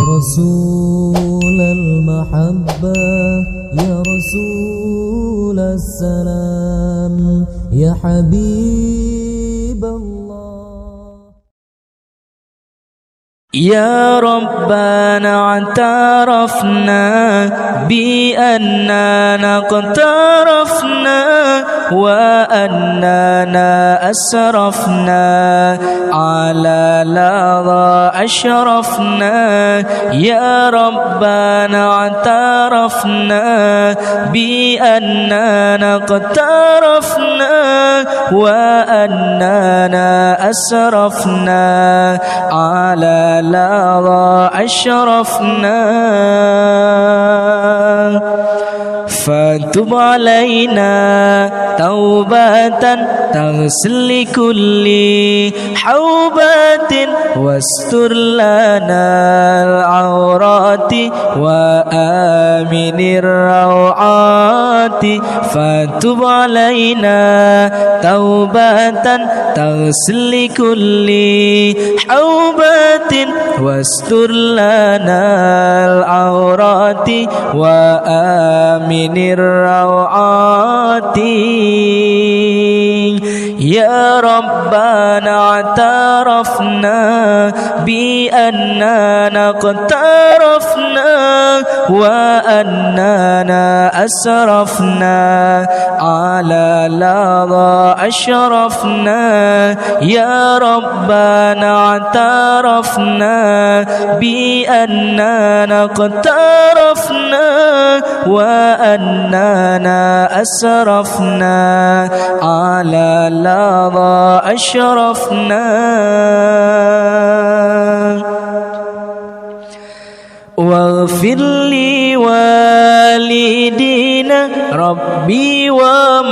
رسول المحبة يا رسول السلام يا حبيب الله. يا ربنا اعترفنا بأننا اقترفنا وأننا أسرفنا على لظى أشرفنا. يا ربنا اعترفنا بأننا اقترفنا وأننا أسرفنا على لظى أشرفنا. فتب علينا توبة تغسل كل حوبة واستر لنا العورات وآمن الروعات. فتب علينا توبة تغسل كل حوبة واستر لنا العورات وآمن الروعات. يا ربنا اعترفنا بأننا اقترفنا وأننا أسرفنا على لظى أشرفنا. يا ربنا اعترفنا بأننا اقترفنا وأننا أسرفنا على لظى أشرفنا. واغفر لي والدينا ربي ومولودينا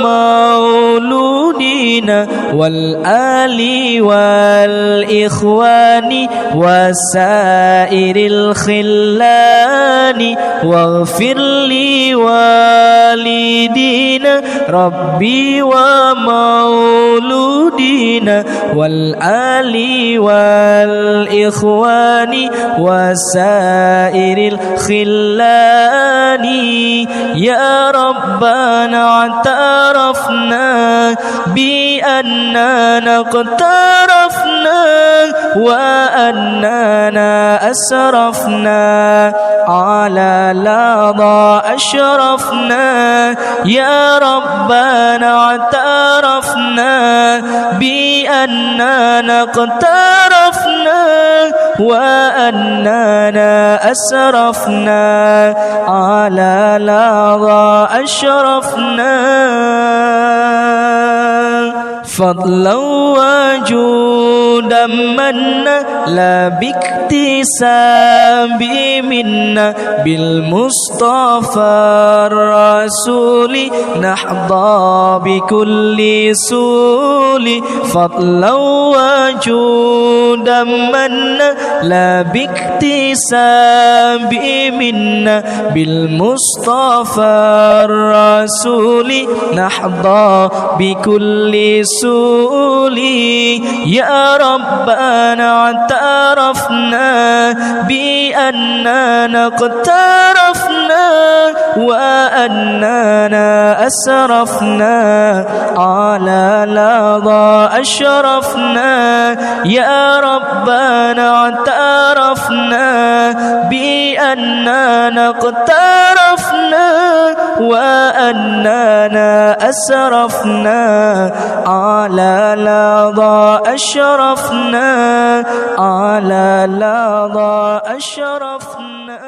والآل والإخوان وسائر الخلان. واغفر لي والدينا ربي ومولودينا والآل والإخوان وسائر الخلان. يا ربنا اعترفنا بأننا اقترفنا وأننا أسرفنا على لظى أشرفنا. يا ربنا اعترفنا بأننا اقترفنا وأننا أسرفنا على لظى أشرفنا. فضلا وجودا منا لا باكتساب منا بالمصطفى الرسول نحظى بكل سول. فضلا وجودا منا لا باكتساب منا بالمصطفى الرسول نحظى بكل سول. يا ربنا اعترفنا بأننا اقترفنا وأننا أسرفنا على لظى أشرفنا. يا ربنا اعترفنا بأننا اقترفنا وأننا أسرفنا على لظى أشرفنا على لظى أشرفنا.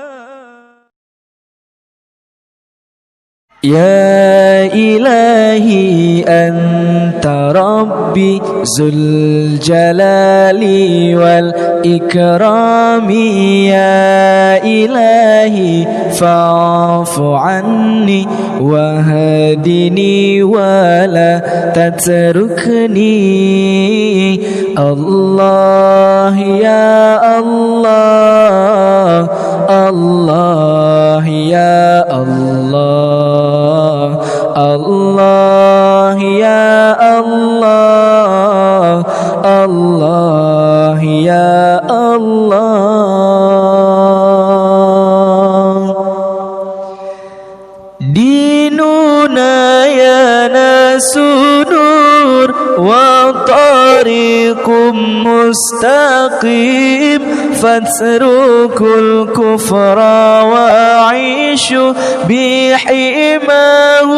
يا إلهي أنت ربي ذو الجلال والإكرام. يا إلهي فاعف عني وهدني ولا تتركني. الله يا الله الله يا الله الله يا الله الله يا الله. يا ناس نور وطريق مستقيم فاتركوا الكفر وعيشوا بحماه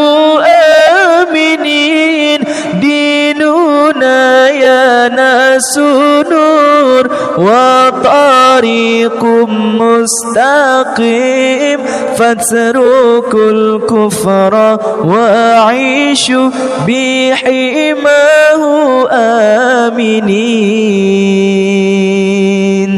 آمنين. ديننا يا ناس نور وطريق مستقيم فاتركوا الكفر وعيشوا بحماه آمنين.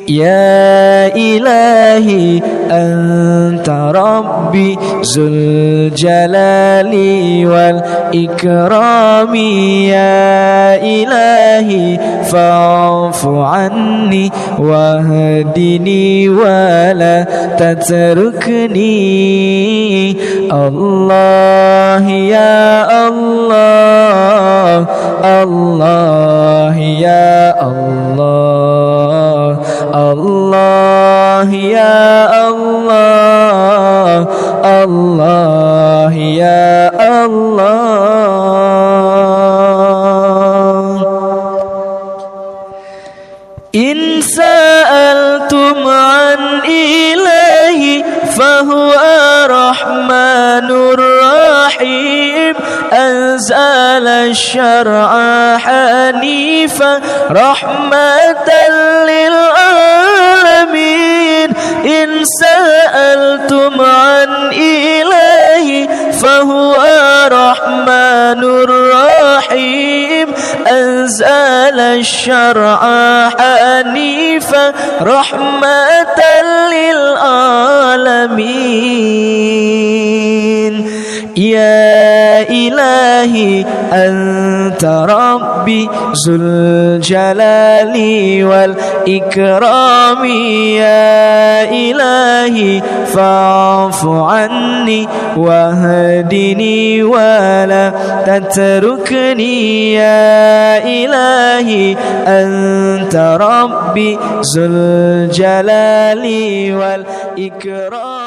يا إلهي أنت ربي ذو الجلال والإكرام. يا إلهي فاعف عني واهدني ولا تتركني. الله يا الله، الله يا الله، الله يا الله، الله يا الله. إن سألتم عن إلهي فهو رحمن رحيم. أنزل الشرع حنيفا رحمة للعالمين. إن سألتم عن إلهي فهو رحمن رحيم. أنزل الشرع حنيفا رحمة للعالمين. يا إلهي أنت ربي ذو الجلال والإكرام. يا إلهي فاعف عني واهدني ولا تتركني. يا إلهي أنت ربي ذو الجلال والإكرام.